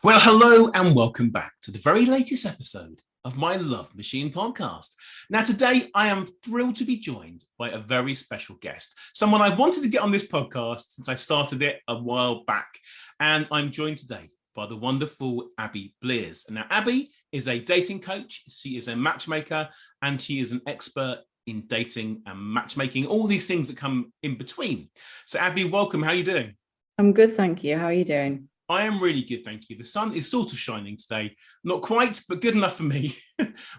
Well, hello and welcome back to the very latest episode of my Love Machine podcast. Now, today I am thrilled to be joined by a very special guest, someone I wanted to get on this podcast since I started it a while back. And I'm joined today by the wonderful Abi Blears. And now, Abi is a dating coach, she is a matchmaker, and she is an expert in dating and matchmaking, all these things that come in between. So, Abi, welcome. How are you doing? I'm good, thank you. How are you doing? I am really good, thank you. The sun is sort of shining today. Not quite, but good enough for me.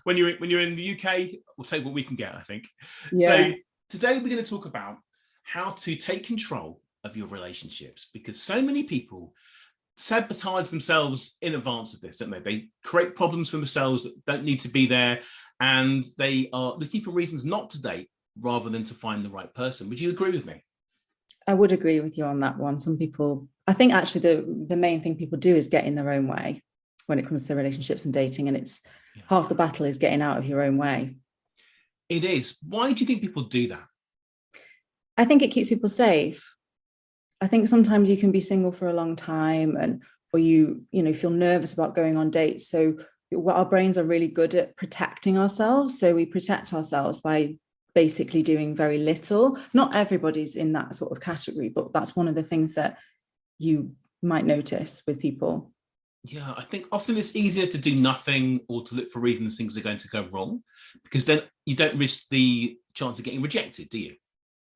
when you're in the UK, we'll take what we can get, I think. Yeah. So today we're going to talk about how to take control of your relationships, because so many people sabotage themselves in advance of this, don't they? They create problems for themselves that don't need to be there, and they are looking for reasons not to date rather than to find the right person. Would you agree with me? I would agree with you on that one. Some people, I think actually the main thing people do is get in their own way when it comes to relationships and dating. And it's half the battle is getting out of your own way. It is. Why do you think people do that? I think it keeps people safe. I think sometimes you can be single for a long time or you feel nervous about going on dates. So our brains are really good at protecting ourselves. So we protect ourselves by basically doing very little. Not everybody's in that sort of category, but that's one of the things that you might notice with people. Yeah, I think often it's easier to do nothing or to look for reasons things are going to go wrong, because then you don't risk the chance of getting rejected, do you?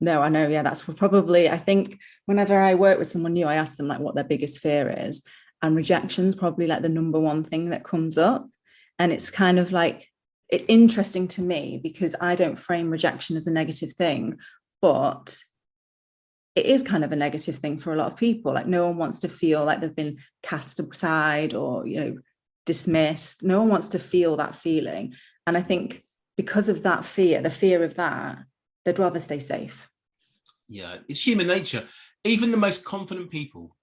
No, I know. Yeah, that's probably, I think whenever I work with someone new, I ask them like what their biggest fear is. And rejection's probably like the number one thing that comes up. And it's kind of like, it's interesting to me because I don't frame rejection as a negative thing, but it is kind of a negative thing for a lot of people. Like no one wants to feel like they've been cast aside or, dismissed. No one wants to feel that feeling. And I think because of that fear, the fear of that, they'd rather stay safe. Yeah, it's human nature. Even the most confident people,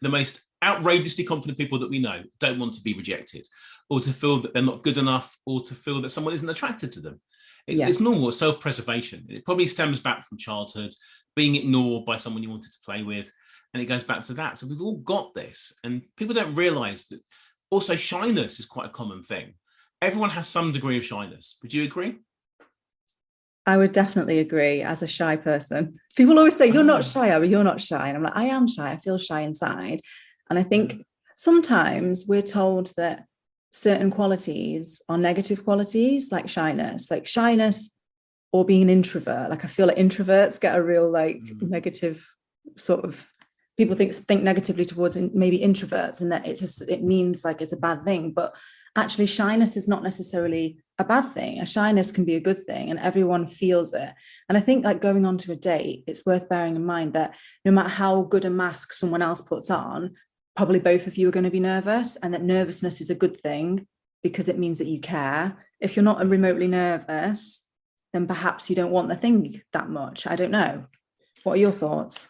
the most outrageously confident people that we know, don't want to be rejected or to feel that they're not good enough or to feel that someone isn't attracted to them. It's normal, it's self-preservation. It probably stems back from childhood, being ignored by someone you wanted to play with, and it goes back to that. So we've all got this, and people don't realize that also shyness is quite a common thing. Everyone has some degree of shyness. Would you agree? I would definitely agree as a shy person. People always say, you're not shy, Abby, you're not shy. And I'm like, I am shy. I feel shy inside. And I think sometimes we're told that certain qualities are negative qualities, like shyness or being an introvert. Like I feel like introverts get a real negative sort of, people think negatively towards maybe introverts, and that it means like it's a bad thing. But actually shyness is not necessarily a bad thing. A shyness can be a good thing and everyone feels it. And I think like going on to a date, it's worth bearing in mind that no matter how good a mask someone else puts on, probably both of you are going to be nervous, and that nervousness is a good thing because it means that you care. If you're not remotely nervous, then perhaps you don't want the thing that much. I don't know. What are your thoughts?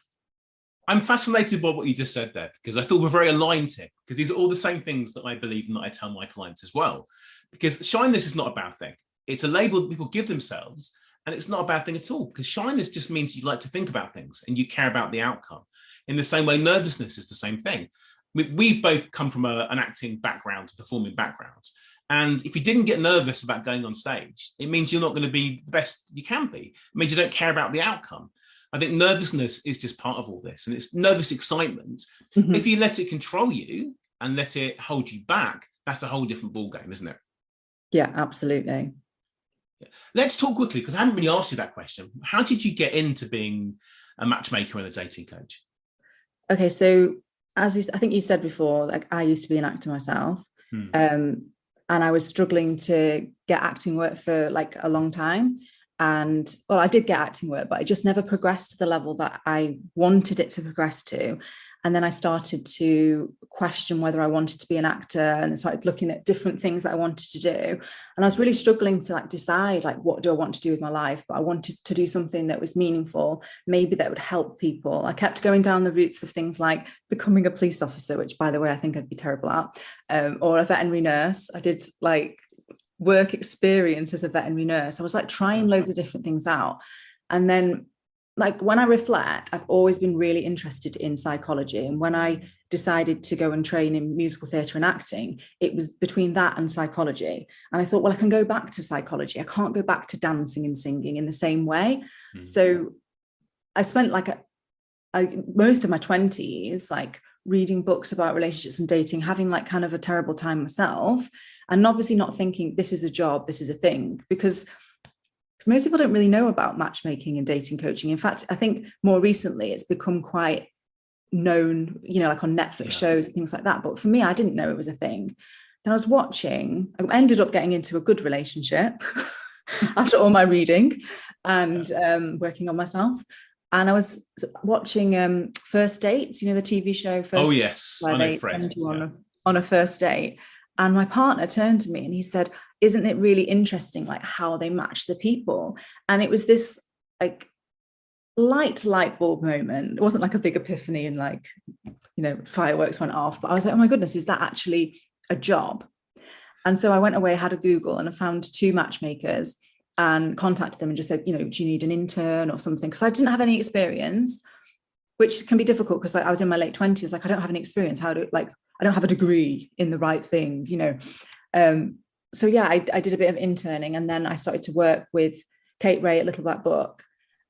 I'm fascinated by what you just said there, because I thought we're very aligned here, because these are all the same things that I believe and that I tell my clients as well. Because shyness is not a bad thing. It's a label that people give themselves, and it's not a bad thing at all, because shyness just means you like to think about things and you care about the outcome. In the same way, nervousness is the same thing. We've both come from an acting background, performing backgrounds. And if you didn't get nervous about going on stage, it means you're not going to be the best you can be. It means you don't care about the outcome. I think nervousness is just part of all this, and it's nervous excitement. Mm-hmm. If you let it control you and let it hold you back, that's a whole different ballgame, isn't it? Yeah, absolutely. Let's talk quickly, because I haven't really asked you that question. How did you get into being a matchmaker and a dating coach? Okay, so I think you said before, like I used to be an actor myself, and I was struggling to get acting work for like a long time. And well, I did get acting work, but it just never progressed to the level that I wanted it to progress to. And then I started to question whether I wanted to be an actor, and started looking at different things that I wanted to do. And I was really struggling to like decide like, what do I want to do with my life? But I wanted to do something that was meaningful, maybe that would help people. I kept going down the routes of things like becoming a police officer, which by the way, I think I'd be terrible at, or a veterinary nurse. I did like work experience as a veterinary nurse. I was like trying loads of different things out. And then like when I reflect, I've always been really interested in psychology. And when I decided to go and train in musical theatre and acting, it was between that and psychology. And I thought, well, I can go back to psychology. I can't go back to dancing and singing in the same way. So I spent most of my 20s reading books about relationships and dating, having kind of a terrible time myself, and obviously not thinking this is a job, this is a thing, because most people don't really know about matchmaking and dating coaching. In fact, I think more recently it's become quite known, on Netflix shows and things like that. But for me, I didn't know it was a thing. Then I ended up getting into a good relationship after all my reading and working on myself. And I was watching First Dates, the TV show First. Oh, yes. I know Fred. On a first date. And my partner turned to me and he said, isn't it really interesting, how they match the people? And it was this light bulb moment. It wasn't a big epiphany and fireworks went off. But I was like, oh my goodness, is that actually a job? And so I went away, had a Google, and I found 2 matchmakers and contacted them and just said, do you need an intern or something? Because I didn't have any experience, which can be difficult because I was in my late 20s. I don't have any experience. I don't have a degree in the right thing, So yeah, I did a bit of interning, and then I started to work with Kate Ray at Little Black Book.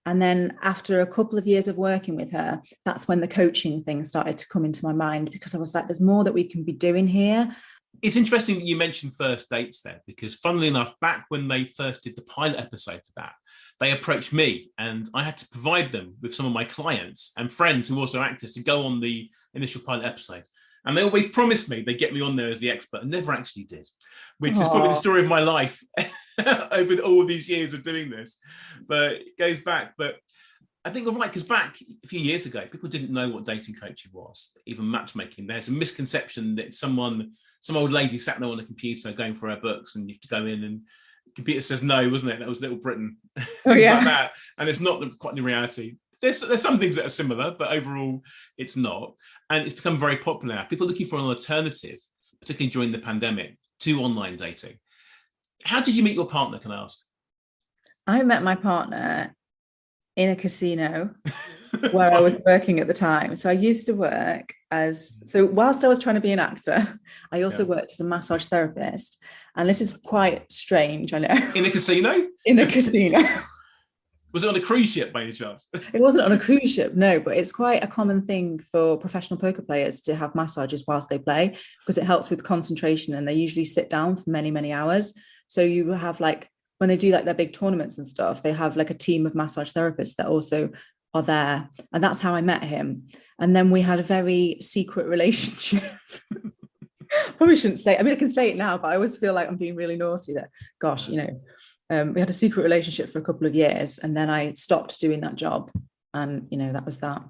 And then after a couple of years of working with her, that's when the coaching thing started to come into my mind, because I was like, there's more that we can be doing here. It's interesting that you mentioned First Dates there, because funnily enough, back when they first did the pilot episode for that, they approached me and I had to provide them with some of my clients and friends who are also actors to go on the initial pilot episode. And they always promised me they'd get me on there as the expert, and never actually did, which is probably the story of my life over all of these years of doing this. But it goes back. But I think you're right, because back a few years ago, people didn't know what dating coaching was, even matchmaking. There's a misconception that some old lady sat there on a computer going for her books, and you have to go in and the computer says no, wasn't it? That was Little Britain. Oh, yeah. Like that. And it's not quite the reality. There's some things that are similar, but overall it's not. And it's become very popular now. People are looking for an alternative, particularly during the pandemic, to online dating. How did you meet your partner, can I ask? I met my partner in a casino where I was working at the time. So I used to work whilst I was trying to be an actor, I also worked as a massage therapist. And this is quite strange, I know. In a casino? In a casino. Was it on a cruise ship by any chance? It wasn't on a cruise ship, no, but it's quite a common thing for professional poker players to have massages whilst they play, because it helps with concentration, and they usually sit down for many, many hours. So you have when they do their big tournaments and stuff, they have a team of massage therapists that also are there. And that's how I met him. And then we had a very secret relationship. Probably shouldn't say, I can say it now, but I always feel like I'm being really naughty that, gosh, we had a secret relationship for a couple of years, and then I stopped doing that job, and that was that.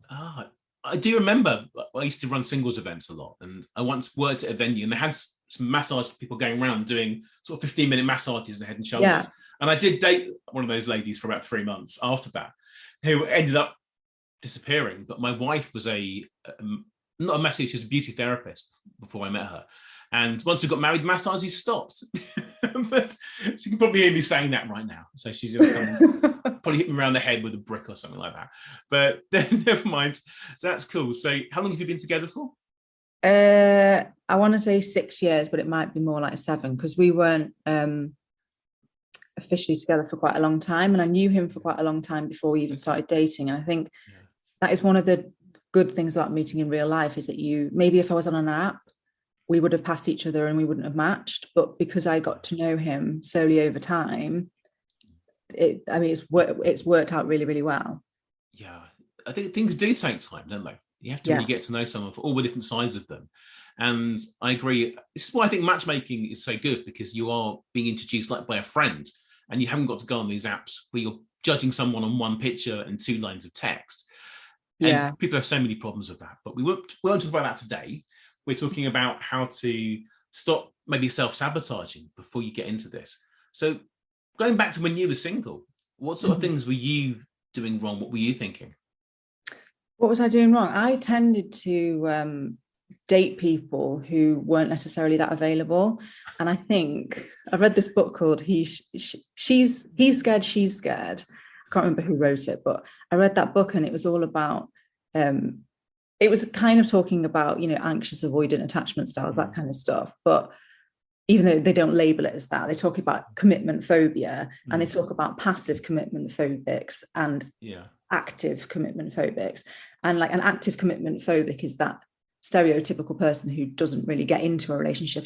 I do remember I used to run singles events a lot, and I once worked at a venue and they had some massage people going around doing sort of 15-minute massages of head and shoulders. Yeah. And I did date one of those ladies for about 3 months after that, who ended up disappearing. But my wife was not a massage, she was a beauty therapist before I met her. And once we got married, massages stopped. But she can probably hear me saying that right now. So she's probably hit me around the head with a brick or something like that. But then never mind. So that's cool. So how long have you been together for? I want to say 6 years, but it might be more like 7, because we weren't officially together for quite a long time. And I knew him for quite a long time before we even started dating. And I think that is one of the good things about meeting in real life, is that maybe if I was on an app, we would have passed each other and we wouldn't have matched. But because I got to know him slowly over time, it's worked out really, really well. Yeah, I think things do take time, don't they? You have to really get to know someone for all the different sides of them. And I agree. This is why I think matchmaking is so good, because you are being introduced by a friend, and you haven't got to go on these apps where you're judging someone on one picture and 2 lines of text. And people have so many problems with that. But we won't talk about that today. We're talking about how to stop maybe self-sabotaging before you get into this. So going back to when you were single, what sort of things were you doing wrong? What were you thinking? What was I doing wrong? I tended to date people who weren't necessarily that available. And I think I read this book called He's Scared, She's Scared. I can't remember who wrote it, but I read that book, and it was all about it was kind of talking about, anxious avoidant attachment styles, that kind of stuff. But even though they don't label it as that, they talk about commitment phobia, and they talk about passive commitment phobics and active commitment phobics. And like an active commitment phobic is that stereotypical person who doesn't really get into a relationship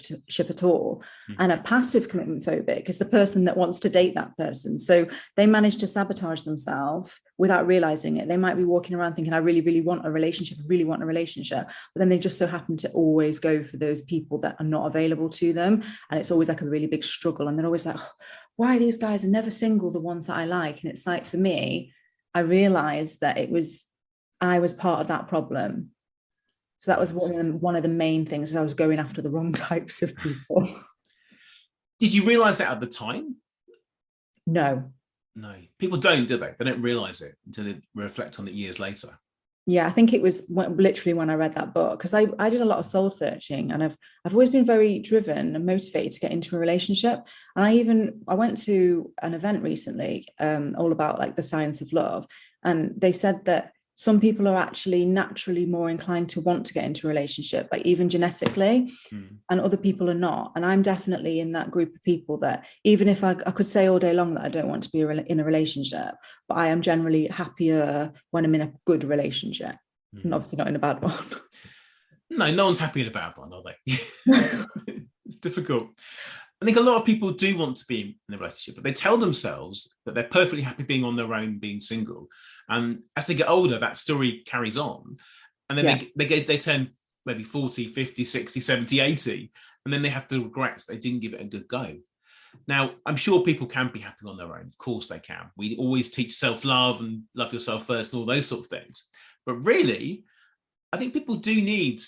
at all. And a passive commitment phobic is the person that wants to date that person. So they manage to sabotage themselves without realizing it. They might be walking around thinking, I really, really want a relationship, but then they just so happen to always go for those people that are not available to them. And it's always like a really big struggle. And they're always like, oh, why these guys are never single, the ones that I like? And it's like, for me, I realized that I was part of that problem. So that was one of the main things. I was going after the wrong types of people. Did you realize that at the time? No. People don't, do they? They don't realize it until they reflect on it years later. Yeah, I think it was literally when I read that book, because I did a lot of soul searching, and I've always been very driven and motivated to get into a relationship. And I went to an event recently, all about like the science of love, and they said that some people are actually naturally more inclined to want to get into a relationship, like even genetically, and other people are not. And I'm definitely in that group of people that even if I could say all day long that I don't want to be in a relationship, but I am generally happier when I'm in a good relationship, and obviously not in a bad one. No one's happy in a bad one, are they? It's difficult. I think a lot of people do want to be in a relationship, but they tell themselves that they're perfectly happy being on their own, being single. And as they get older, that story carries on. And then they turn maybe 40, 50, 60, 70, 80. And then they have the regrets they didn't give it a good go. Now, I'm sure people can be happy on their own. Of course they can. We always teach self-love and love yourself first and all those sort of things. But really, I think people do need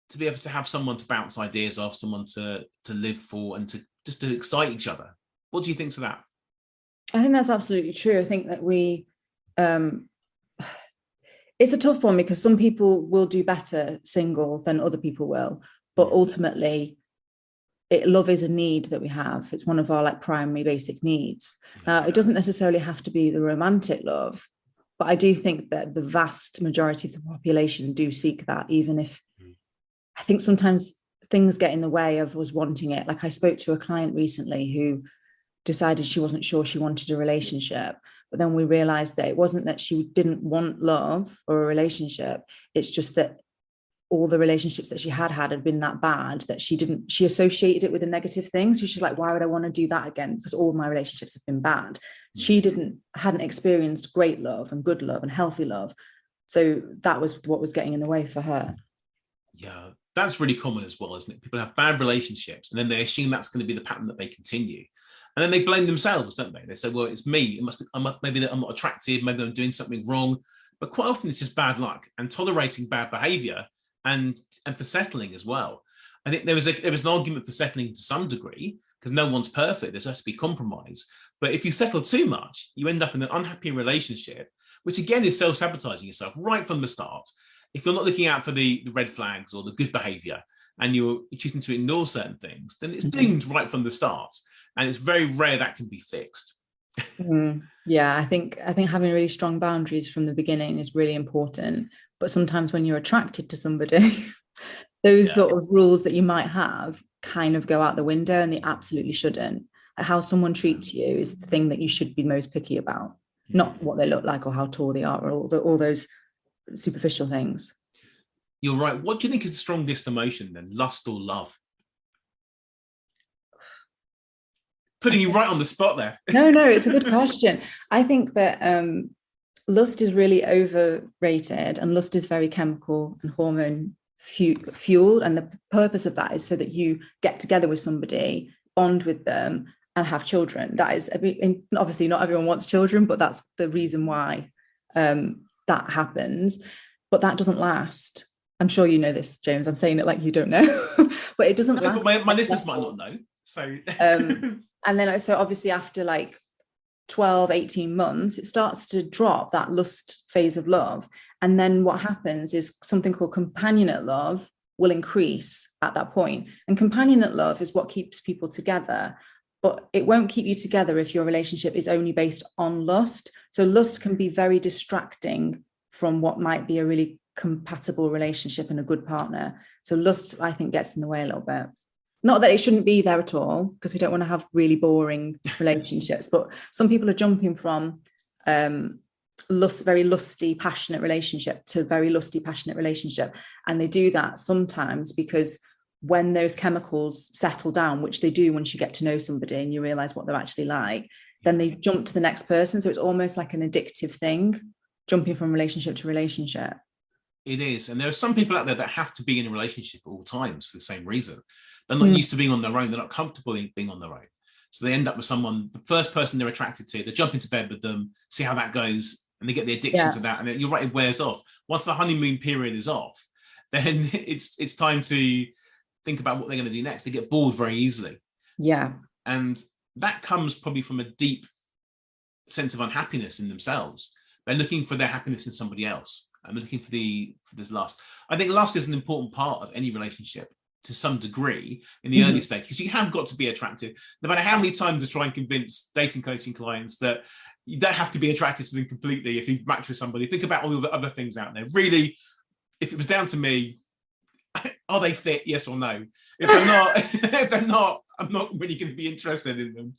to be able to have someone to bounce ideas off, someone to live for, and to just to excite each other. What do you think to that? I think that's absolutely true. I think that it's a tough one, because some people will do better single than other people will. But ultimately, love is a need that we have. It's one of our like primary basic needs. Now, it doesn't necessarily have to be the romantic love, but I do think that the vast majority of the population do seek that, even if I think sometimes things get in the way of us wanting it. Like I spoke to a client recently who decided she wasn't sure she wanted a relationship, but then we realized that it wasn't that she didn't want love or a relationship. It's just that all the relationships that she had been that bad that she associated it with the negative things. So she's like, why would I want to do that again? Because all my relationships have been bad. She hadn't experienced great love and good love and healthy love. So that was what was getting in the way for her. Yeah. That's really common as well, isn't it? People have bad relationships and then they assume that's going to be the pattern that they continue. And then they blame themselves, don't they? They say, well, it's me. It must be, maybe I'm not attractive. Maybe I'm doing something wrong. But quite often it's just bad luck and tolerating bad behavior and for settling as well. I think there was an argument for settling to some degree, because no one's perfect. There has to be compromise. But if you settle too much, you end up in an unhappy relationship, which again is self-sabotaging yourself right from the start. If you're not looking out for the red flags or the good behavior and you're choosing to ignore certain things, then it's doomed right from the start. And it's very rare that can be fixed. Yeah, I think having really strong boundaries from the beginning is really important. But sometimes when you're attracted to somebody, those sort of rules that you might have kind of go out the window, and they absolutely shouldn't. How someone treats you is the thing that you should be most picky about, not what they look like or how tall they are or all those superficial things. You're right. What do you think is the strongest emotion then, lust or love? Putting you right on the spot there. No, it's a good question. I think that lust is really overrated, and lust is very chemical and hormone fueled. And the purpose of that is so that you get together with somebody, bond with them, and have children. That is, obviously not everyone wants children, but that's the reason why that happens. But that doesn't last. I'm sure you know this, James. I'm saying it like you don't know, but it doesn't last. But my listeners might not know. So and then so obviously after like 12, 18 months, it starts to drop, that lust phase of love. And then what happens is something called companionate love will increase at that point. And companionate love is what keeps people together, but it won't keep you together if your relationship is only based on lust. So lust can be very distracting from what might be a really compatible relationship and a good partner. So lust, I think, gets in the way a little bit. Not that it shouldn't be there at all, because we don't want to have really boring relationships, but some people are jumping from very lusty, passionate relationship to very lusty, passionate relationship. And they do that sometimes because when those chemicals settle down, which they do once you get to know somebody and you realize what they're actually like, then they jump to the next person. So it's almost like an addictive thing, jumping from relationship to relationship. It is. And there are some people out there that have to be in a relationship at all times for the same reason. They're not used to being on their own. They're not comfortable being on their own. So they end up with someone, the first person they're attracted to, they jump into bed with them, see how that goes, and they get the addiction to that. And you're right, it wears off. Once the honeymoon period is off, then it's time to think about what they're going to do next. They get bored very easily. Yeah. And that comes probably from a deep sense of unhappiness in themselves. They're looking for their happiness in somebody else. And they're looking for this lust. I think lust is an important part of any relationship to some degree in the early stage, because you have got to be attractive. No matter how many times I try and convince dating coaching clients that you don't have to be attracted to them completely if you've matched with somebody. Think about all the other things out there. Really, if it was down to me, are they fit? Yes or no? If they're not, I'm not really going to be interested in them.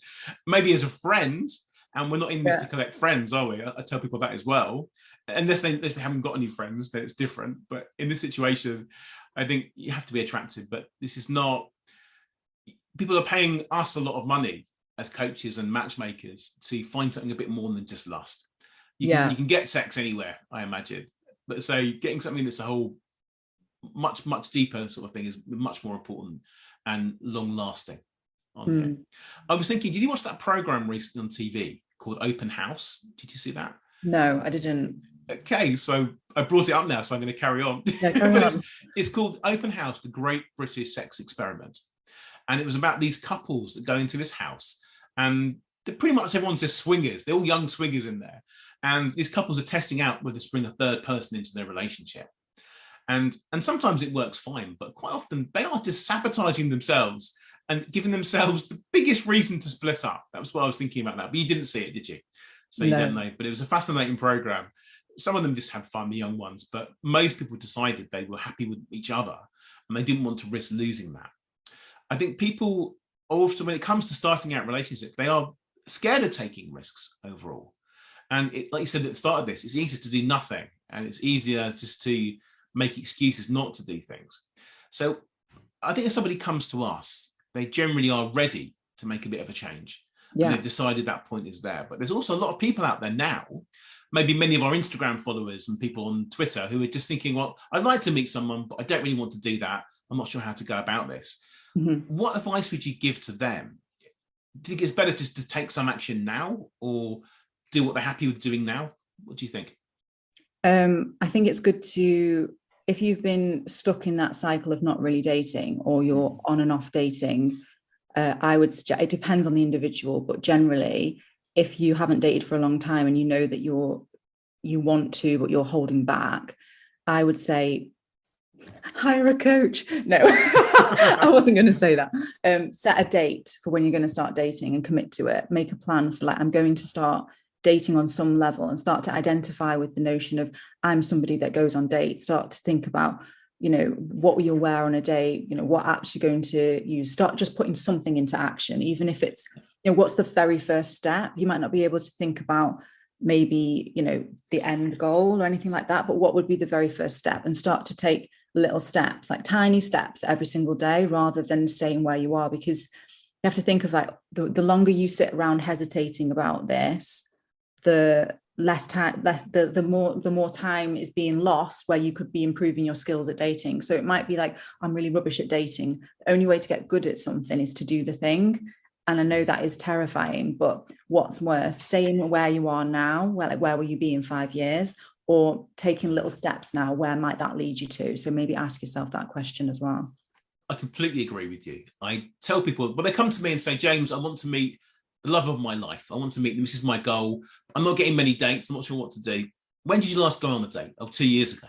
Maybe as a friend, and we're not in this to collect friends, are we? I tell people that as well. Unless they haven't got any friends, then it's different. But in this situation, I think you have to be attractive. But this is not, people are paying us a lot of money as coaches and matchmakers to find something a bit more than just lust. You can get sex anywhere, I imagine. But so getting something that's a whole much, much deeper sort of thing is much more important and long lasting. I was thinking, did you watch that program recently on TV called Open House? Did you see that? No, I didn't. Okay, so I brought it up now, so I'm going to carry on. It's called Open House, the Great British Sex Experiment. And it was about these couples that go into this house, and pretty much everyone's just swingers. They're all young swingers in there. And these couples are testing out whether to bring a third person into their relationship. And sometimes it works fine, but quite often they are just sabotaging themselves and giving themselves the biggest reason to split up. That was what I was thinking about that. But you didn't see it, did you? So you don't know. But it was a fascinating program. Some of them just had fun, the young ones, but most people decided they were happy with each other and they didn't want to risk losing that. I think people often, when it comes to starting out relationships, they are scared of taking risks overall. And like you said at the start of this, it's easier to do nothing, and it's easier just to make excuses not to do things. So I think if somebody comes to us, they generally are ready to make a bit of a change. Yeah. And they've decided that point is there. But there's also a lot of people out there now, maybe many of our Instagram followers and people on Twitter, who are just thinking, well, I'd like to meet someone, but I don't really want to do that. I'm not sure how to go about this. What advice would you give to them? Do you think it's better just to take some action now, or do what they're happy with doing now? What do you think? I think it's good to, if you've been stuck in that cycle of not really dating, or you're on and off dating, I would suggest, it depends on the individual, but generally, if you haven't dated for a long time and you know that you want to, but you're holding back, I would say hire a coach. No, I wasn't going to say that. Set a date for when you're going to start dating and commit to it. Make a plan for, like, I'm going to start dating on some level, and start to identify with the notion of, I'm somebody that goes on dates. Start to think about, what will you wear on a date? What apps you're going to use. Start just putting something into action, even if it's, what's the very first step? You might not be able to think about maybe, the end goal or anything like that, but what would be the very first step? And start to take little steps, like tiny steps every single day, rather than staying where you are, because you have to think of, like, the longer you sit around hesitating about this, the less time, the more time is being lost where you could be improving your skills at dating. So it might be like, I'm really rubbish at dating. The only way to get good at something is to do the thing. And I know that is terrifying, but what's worse, staying where you are now, where will you be in 5 years, or taking little steps now, where might that lead you to? So maybe ask yourself that question as well. I completely agree with you. I tell people, when they come to me and say, James, I want to meet the love of my life. I want to meet them. This is my goal. I'm not getting many dates. I'm not sure what to do. When did you last go on a date? 2 years ago.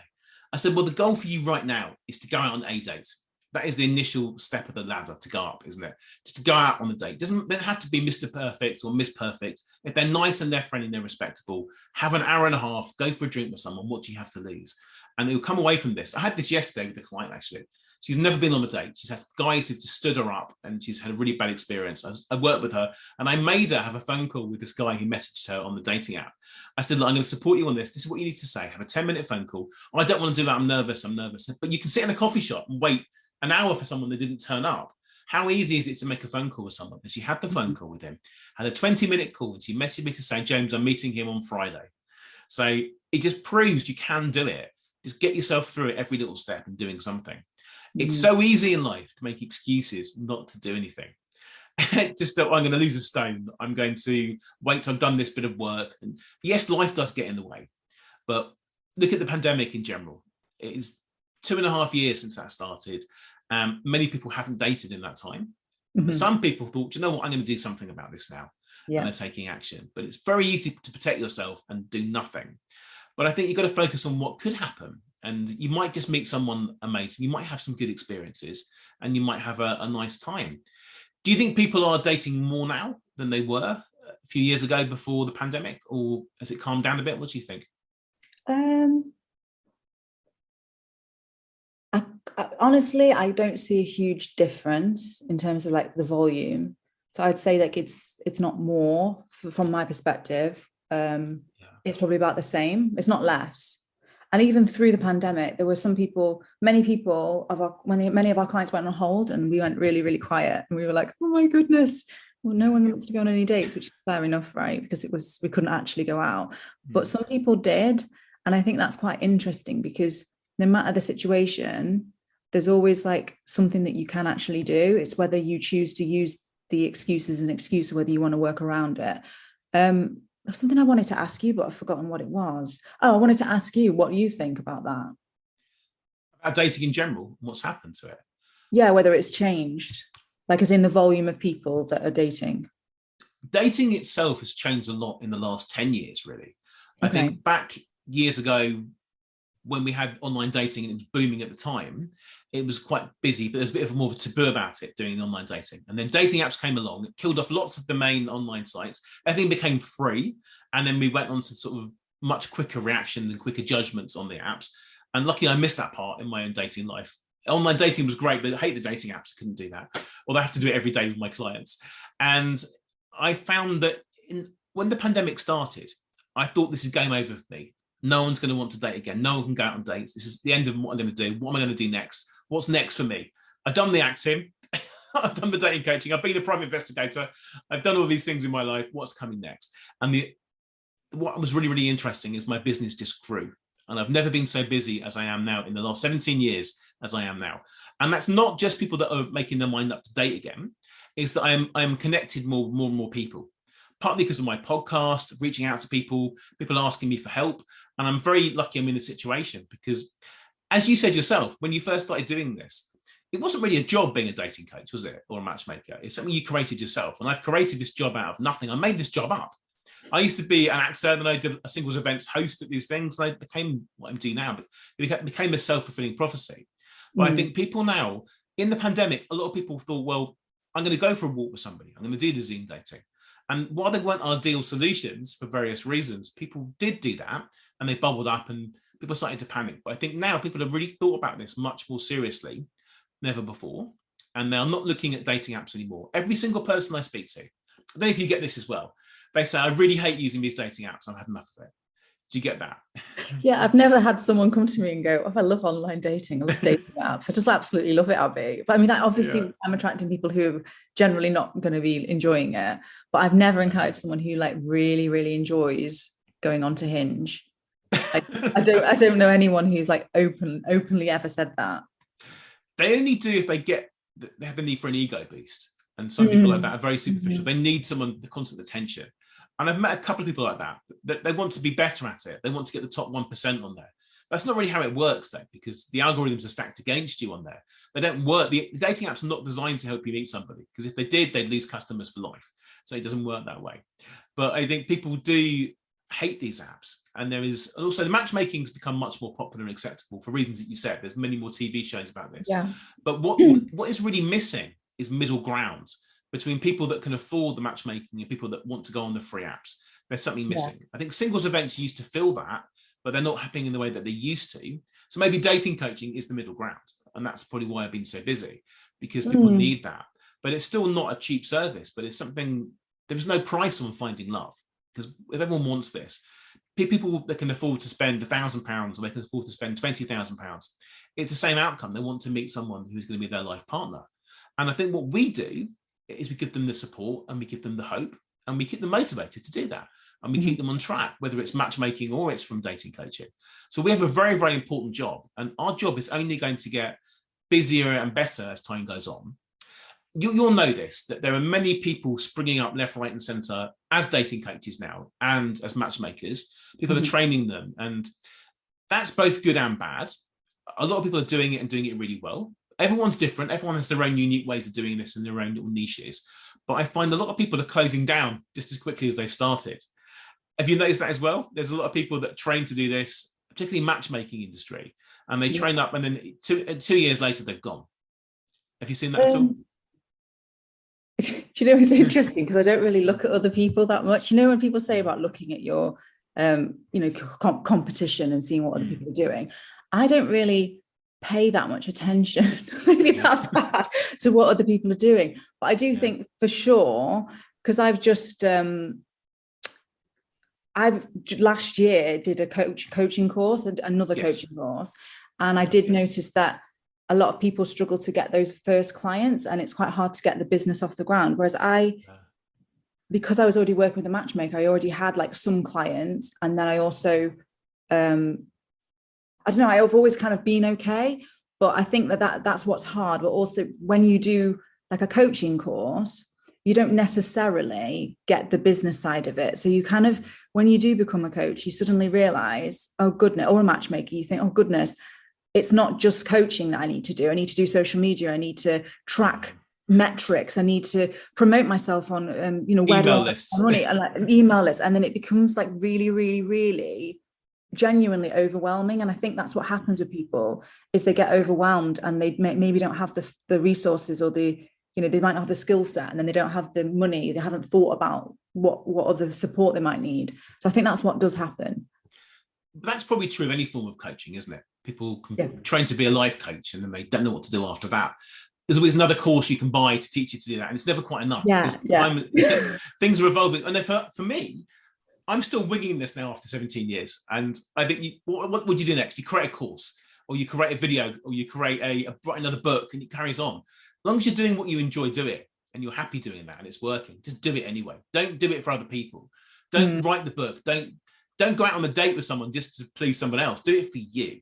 I said, well, the goal for you right now is to go out on a date. That is the initial step of the ladder to go up, isn't it? Just to go out on a date. They don't have to be Mr. Perfect or Miss Perfect. If they're nice and they're friendly and they're respectable, have an hour and a half, go for a drink with someone. What do you have to lose? And they'll come away from this. I had this yesterday with a client, actually. She's never been on a date. She's had guys who've just stood her up and she's had a really bad experience. I worked with her and I made her have a phone call with this guy who messaged her on the dating app. I said, look, I'm going to support you on this. This is what you need to say. Have a 10-minute phone call. Oh, I don't want to do that. I'm nervous. But you can sit in a coffee shop and wait an hour for someone that didn't turn up. How easy is it to make a phone call with someone? And she had the phone call with him, had a 20-minute call, and she messaged me to say, James, I'm meeting him on Friday. So it just proves you can do it. Just get yourself through it every little step and doing something. It's so easy in life to make excuses not to do anything. Just I'm going to lose a stone. I'm going to wait till I've done this bit of work. And yes, life does get in the way. But look at the pandemic in general. It is 2.5 years since that started. Many people haven't dated in that time. But some people thought, you know what, I'm going to do something about this now. Yeah. And they're taking action. But it's very easy to protect yourself and do nothing. But I think you've got to focus on what could happen. And you might just meet someone amazing. You might have some good experiences and you might have a nice time. Do you think people are dating more now than they were a few years ago before the pandemic, or has it calmed down a bit? What do you think? Honestly, I don't see a huge difference in terms of like the volume. So I'd say like it's not more from my perspective. It's probably about the same. It's not less. And even through the pandemic, there were many of our clients went on hold and we went really, really quiet. And we were like, oh my goodness, well, no one wants to go on any dates, which is fair enough, right? Because we couldn't actually go out. But some people did. And I think that's quite interesting because no matter the situation, there's always like something that you can actually do. It's whether you choose to use the excuse as an excuse or whether you want to work around it. There's something I wanted to ask you, but I've forgotten what it was. Oh, I wanted to ask you what you think about that. About dating in general, what's happened to it? Yeah, whether it's changed, like as in the volume of people that are dating. Dating itself has changed a lot in the last 10 years, really. I think back years ago, when we had online dating and it was booming at the time, it was quite busy, but there's a bit of more of a taboo about it, doing online dating. And then dating apps came along, it killed off lots of the main online sites. Everything became free. And then we went on to sort of much quicker reactions and quicker judgments on the apps. And luckily I missed that part in my own dating life. Online dating was great, but I hate the dating apps. I couldn't do that. Although I have to do it every day with my clients. And I found that when the pandemic started, I thought this is game over for me. No one's going to want to date again. No one can go out on dates. This is the end of what I'm going to do. What am I going to do next? What's next for me? I've done the acting. I've done the dating coaching. I've been a private investigator. I've done all these things in my life. What's coming next? And what was really, really interesting is my business just grew. And I've never been so busy as I am now in the last 17 years as I am now. And that's not just people that are making their mind up to date again. It's that I'm connected more and more people. Partly because of my podcast, reaching out to people asking me for help. And I'm very lucky I'm in this situation because, as you said yourself, when you first started doing this, it wasn't really a job being a dating coach, was it? Or a matchmaker. It's something you created yourself. And I've created this job out of nothing. I made this job up. I used to be an actor and I did a singles events host at these things. And I became what I'm doing now, but it became a self-fulfilling prophecy. But I think people now, in the pandemic, a lot of people thought, well, I'm going to go for a walk with somebody. I'm going to do the Zoom dating. And while they weren't ideal solutions for various reasons, people did do that and they bubbled up and people started to panic. But I think now people have really thought about this much more seriously than ever before. And they're not looking at dating apps anymore. Every single person I speak to, I don't know if you get this as well, they say, I really hate using these dating apps. I've had enough of it. Do you get that? Yeah, I've never had someone come to me and go, oh, I love online dating. I love dating apps. I just absolutely love it, Abi. But I mean, obviously I'm attracting people who are generally not going to be enjoying it. But I've never encountered someone who like really, really enjoys going on to Hinge. Like, I don't know anyone who's like openly ever said that. They only do if they have a need for an ego boost. And some people like that are very superficial. They need someone, the constant attention. And I've met a couple of people like that they want to be better at it. They want to get the top 1% on there. That's not really how it works though, because the algorithms are stacked against you on there. They don't work. The dating apps are not designed to help you meet somebody, because if they did, they'd lose customers for life. So it doesn't work that way. But I think people do hate these apps. And also the matchmaking has become much more popular and acceptable for reasons that you said. There's many more TV shows about this. Yeah. But what is really missing is middle ground between people that can afford the matchmaking and people that want to go on the free apps. There's something missing. I think singles events used to fill that, but they're not happening in the way that they used to. So maybe dating coaching is the middle ground. And that's probably why I've been so busy, because people need that. But it's still not a cheap service, but it's something, there's no price on finding love. Because if everyone wants this, people that can afford to spend £1,000 or they can afford to spend £20,000, it's the same outcome. They want to meet someone who's going to be their life partner. And I think what we do is we give them the support and we give them the hope and we keep them motivated to do that. And we keep them on track, whether it's matchmaking or it's from dating coaching. So we have a very, very important job. And our job is only going to get busier and better as time goes on. You'll know this, that there are many people springing up left, right, and centre as dating coaches now and as matchmakers. People are training them, and that's both good and bad. A lot of people are doing it and doing it really well. Everyone's different. Everyone has their own unique ways of doing this and their own little niches. But I find a lot of people are closing down just as quickly as they've started. Have you noticed that as well? There's a lot of people that train to do this, particularly matchmaking industry, and they train up, and then 2 years later they've gone. Have you seen that at all? Do you know, it's interesting because I don't really look at other people that much. You know, when people say about looking at your, competition and seeing what other people are doing, I don't really pay that much attention. Maybe that's bad to what other people are doing. But I do think for sure, because I've just, I've last year did a coaching course and another coaching course. And I did notice that a lot of people struggle to get those first clients, and it's quite hard to get the business off the ground. Whereas because I was already working with a matchmaker, I already had like some clients. And then I also, I don't know, I've always kind of been okay, but I think that's what's hard. But also when you do like a coaching course, you don't necessarily get the business side of it. So you kind of, when you do become a coach, you suddenly realize, oh goodness, or a matchmaker, you think, oh goodness, it's not just coaching that I need to do. I need to do social media. I need to track metrics. I need to promote myself on, email lists, money, and like email lists. And then it becomes like really, really, really genuinely overwhelming. And I think that's what happens with people is they get overwhelmed and they maybe don't have the resources or they might not have the skill set, and then they don't have the money. They haven't thought about what other support they might need. So I think that's what does happen. That's probably true of any form of coaching, isn't it? People can train to be a life coach and then they don't know what to do after that. There's always another course you can buy to teach you to do that, and it's never quite enough. Things are evolving. And then for me, I'm still winging this now after 17 years. And I think what would you do next? You create a course, or you create a video, or you create write another book, and it carries on. As long as you're doing what you enjoy, do it, and you're happy doing that and it's working, just do it anyway. Don't do it for other people. Don't write the book. Don't go out on a date with someone just to please someone else. Do it for you.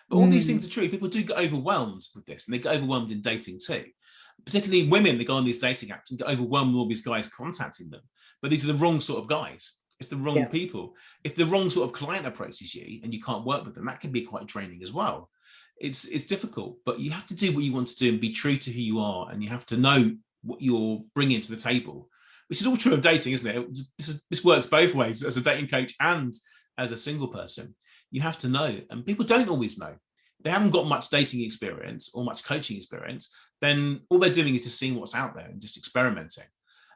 But all these things are true. People do get overwhelmed with this, and they get overwhelmed in dating too. Particularly women, they go on these dating apps and get overwhelmed with all these guys contacting them. But these are the wrong sort of guys. It's the wrong people. If the wrong sort of client approaches you and you can't work with them, that can be quite draining as well. It's difficult, but you have to do what you want to do and be true to who you are, and you have to know what you're bringing to the table, which is all true of dating, isn't it? This works both ways, as a dating coach and as a single person. You have to know, and people don't always know. They haven't got much dating experience or much coaching experience, then all they're doing is just seeing what's out there and just experimenting.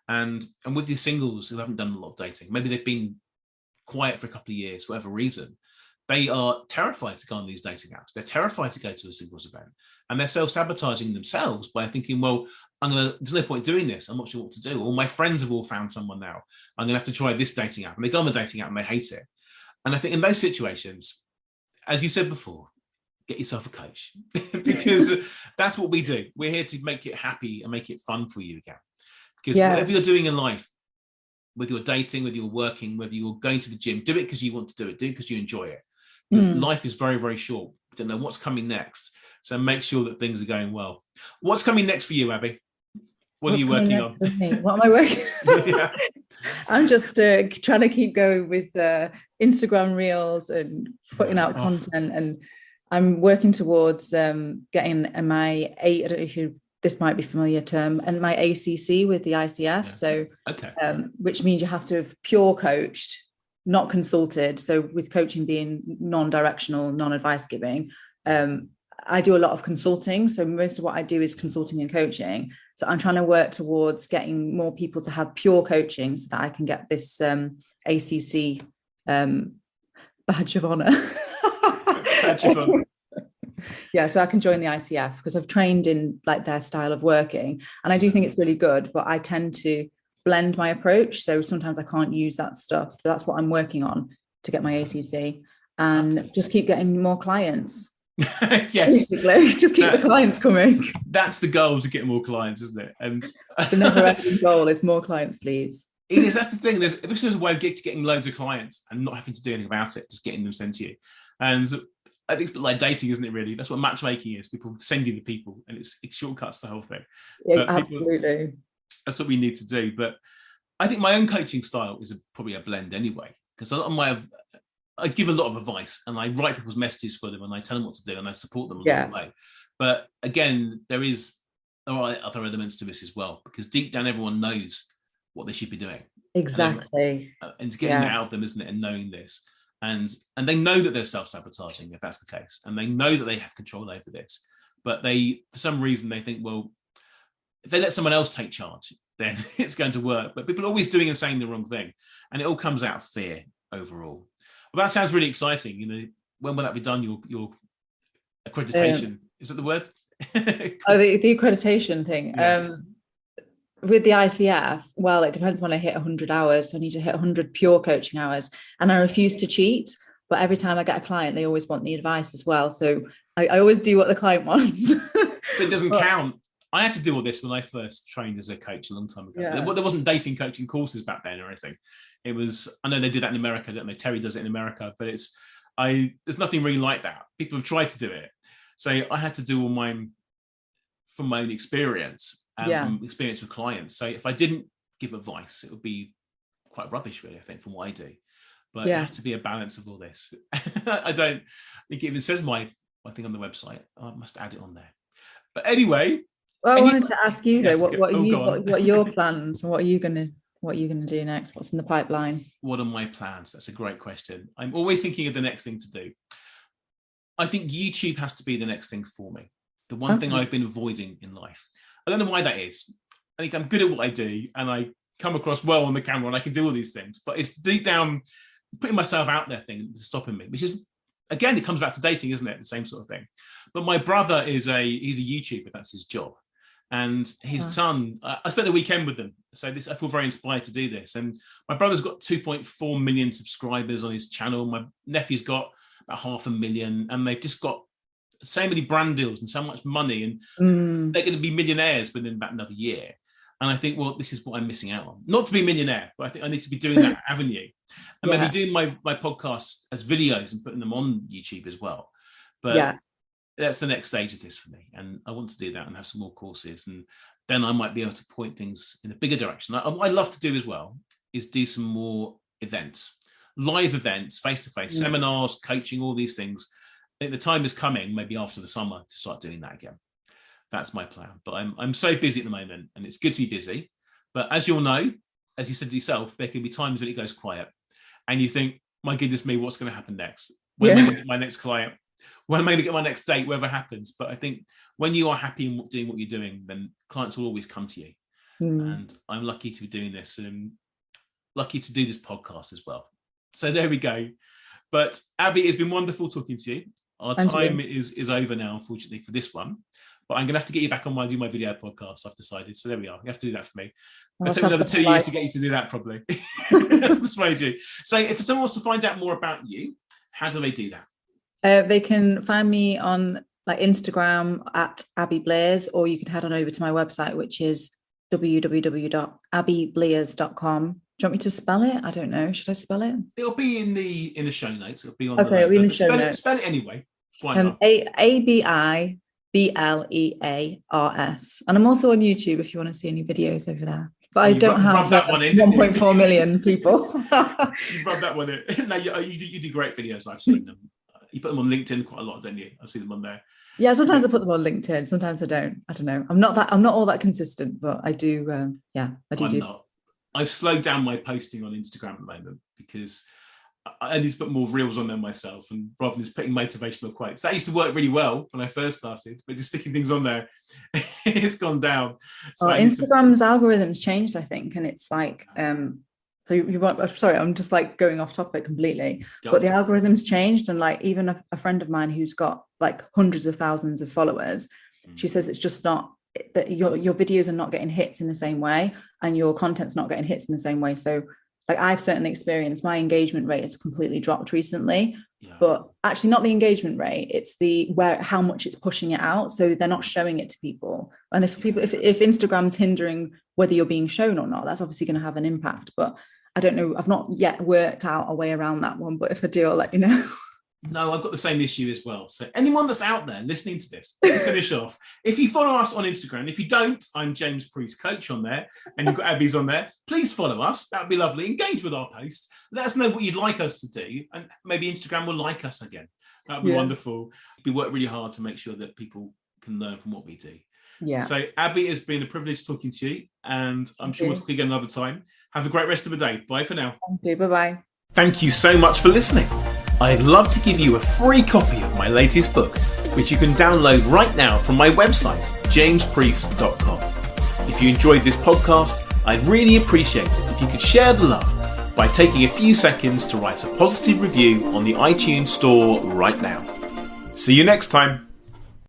And with these singles who haven't done a lot of dating, maybe they've been quiet for a couple of years, for whatever reason, they are terrified to go on these dating apps. They're terrified to go to a singles event, and they're self-sabotaging themselves by thinking, well, there's no point doing this. I'm not sure what to do. All my friends have all found someone now. I'm going to have to try this dating app. And they go on the dating app and they hate it. And I think in those situations, as you said before, get yourself a coach, because that's what we do. We're here to make it happy and make it fun for you again. Because whatever you're doing in life, whether you're dating, whether you're working, whether you're going to the gym, do it because you want to do it. Do it because you enjoy it. Because life is very, very short. We don't know what's coming next. So make sure that things are going well. What's coming next for you, Abi? What are you working on? What am I working on? I'm just trying to keep going with Instagram reels and putting out content. And I'm working towards getting my I don't know if this might be a familiar term, and my ACC with the ICF. So, which means you have to have pure coached not consulted. So with coaching being non-directional, non-advice giving, I do a lot of consulting. So most of what I do is consulting and coaching. So I'm trying to work towards getting more people to have pure coaching so that I can get this ACC badge of honor. Badge of honor. Yeah, so I can join the ICF because I've trained in like their style of working, and I do think it's really good, but I tend to blend my approach. So sometimes I can't use that stuff. So that's what I'm working on to get my ACC and just keep getting more clients. Yes. Basically, just keep the clients coming. That's the goal, to get more clients, isn't it? And the never-ending goal is more clients, please. It is. That's the thing. There's a way of getting loads of clients and not having to do anything about it, just getting them sent to you. And I think it's a bit like dating, isn't it, really? That's what matchmaking is. People send you the people, and it shortcuts the whole thing. Yeah, absolutely. That's what we need to do. But I think my own coaching style is probably a blend anyway, because a lot of I give a lot of advice, and I write people's messages for them, and I tell them what to do, and I support them along the way. But again, there are other elements to this as well, because deep down, everyone knows what they should be doing. Exactly. And it's getting it out of them, isn't it? And knowing this. And they know that they're self-sabotaging, if that's the case. And they know that they have control over this. But for some reason, they think, well, if they let someone else take charge, then it's going to work. But people are always doing and saying the wrong thing. And it all comes out of fear overall. Well, that sounds really exciting. You know, when will that be done? Your accreditation. Is that the word? The accreditation thing. Yes. With the ICF, well, it depends when I hit 100 hours. So I need to hit 100 pure coaching hours, and I refuse to cheat. But every time I get a client, they always want the advice as well. So I always do what the client wants. So it doesn't count. I had to do all this when I first trained as a coach a long time ago. Yeah. There wasn't dating coaching courses back then or anything. It was, I know they do that in America, don't they? Terry does it in America, but there's nothing really like that. People have tried to do it. So I had to do all mine from my own experience. From experience with clients. So if I didn't give advice, it would be quite rubbish, really, I think, from what I do. But it has to be a balance of all this. I think it even says my thing on the website. I must add it on there. But anyway. Well, I wanted to ask you though, what are your plans, and what are you gonna do next? What's in the pipeline? What are my plans? That's a great question. I'm always thinking of the next thing to do. I think YouTube has to be the next thing for me. The one thing I've been avoiding in life. I don't know why that is. I think I'm good at what I do, and I come across well on the camera, and I can do all these things. But it's deep down putting myself out there thing that's stopping me, which is, again, it comes back to dating, isn't it? The same sort of thing. But my brother he's a YouTuber. That's his job. And his son, I spent the weekend with them. So I feel very inspired to do this. And my brother's got 2.4 million subscribers on his channel. My nephew's got about 500,000, and they've just got so many brand deals and so much money, and they're going to be millionaires within about another year. And I think, well, this is what I'm missing out on. Not to be a millionaire, but I think I need to be doing that avenue, and maybe doing my podcasts as videos and putting them on YouTube as well. But that's the next stage of this for me, and I want to do that and have some more courses, and then I might be able to point things in a bigger direction. What I love to do as well is do some more events, live events, face-to-face, seminars, coaching, all these things. I think the time is coming, maybe after the summer, to start doing that again. That's my plan. But I'm so busy at the moment, and it's good to be busy. But as you'll know, as you said to yourself, there can be times when it goes quiet, and you think, my goodness me, what's going to happen next? When am I going to get my next client? When am I going to get my next date? Whatever happens. But I think when you are happy in doing what you're doing, then clients will always come to you. And I'm lucky to be doing this, and lucky to do this podcast as well. So there we go. But Abi, it's been wonderful talking to you. Our time is over now, unfortunately, for this one. But I'm going to have to get you back on do my video podcast, I've decided. So there we are. You have to do that for me. It'll take another 2 years to get you to do that, probably. Persuade you. So if someone wants to find out more about you, how do they do that? They can find me on Instagram at Abi Blears, or you can head on over to my website, which is www.abiblears.com. Do you want me to spell it? I don't know. Should I spell it? It'll be in the show notes. It'll be on. Okay, it'll be in the show notes. Spell it anyway. Why not? ABIBLEARS. And I'm also on YouTube if you want to see any videos over there. But I don't have 1.4 million people. You rub that one in. No, you do great videos. I've seen them. You put them on LinkedIn quite a lot, don't you? I've seen them on there. Yeah, sometimes I put them on LinkedIn. Sometimes I don't. I don't know. I'm not all that consistent, but I do. I do. I've slowed down my posting on Instagram at the moment because I need to put more reels on there myself, and rather than just putting motivational quotes. That used to work really well when I first started, but just sticking things on there, it's gone down. So Instagram's algorithms changed, I think, and it's like, so you want, sorry, I'm just like going off topic completely, but the algorithms changed, and like even a friend of mine who's got like hundreds of thousands of followers, she says it's just not that your videos are not getting hits in the same way, and your content's not getting hits in the same way. So like I've certainly experienced my engagement rate has completely dropped recently, but actually not the engagement rate, it's how much it's pushing it out. So they're not showing it to people. And if Instagram's hindering whether you're being shown or not, that's obviously going to have an impact. But I don't know, I've not yet worked out a way around that one, but if I do, I'll let you know. No, I've got the same issue as well. So anyone that's out there listening to this, to finish off, if you follow us on Instagram, if you don't, I'm James Preece Coach on there, and you've got Abi's on there, please follow us. That would be lovely. Engage with our posts. Let us know what you'd like us to do, and maybe Instagram will like us again. That would be wonderful. We work really hard to make sure that people can learn from what we do. Yeah. So Abi, it's been a privilege talking to you, and I'm sure we'll talk again another time. Have a great rest of the day. Bye for now. Thank you. Bye-bye. Thank you so much for listening. I'd love to give you a free copy of my latest book, which you can download right now from my website, jamespreece.com. If you enjoyed this podcast, I'd really appreciate it if you could share the love by taking a few seconds to write a positive review on the iTunes store right now. See you next time.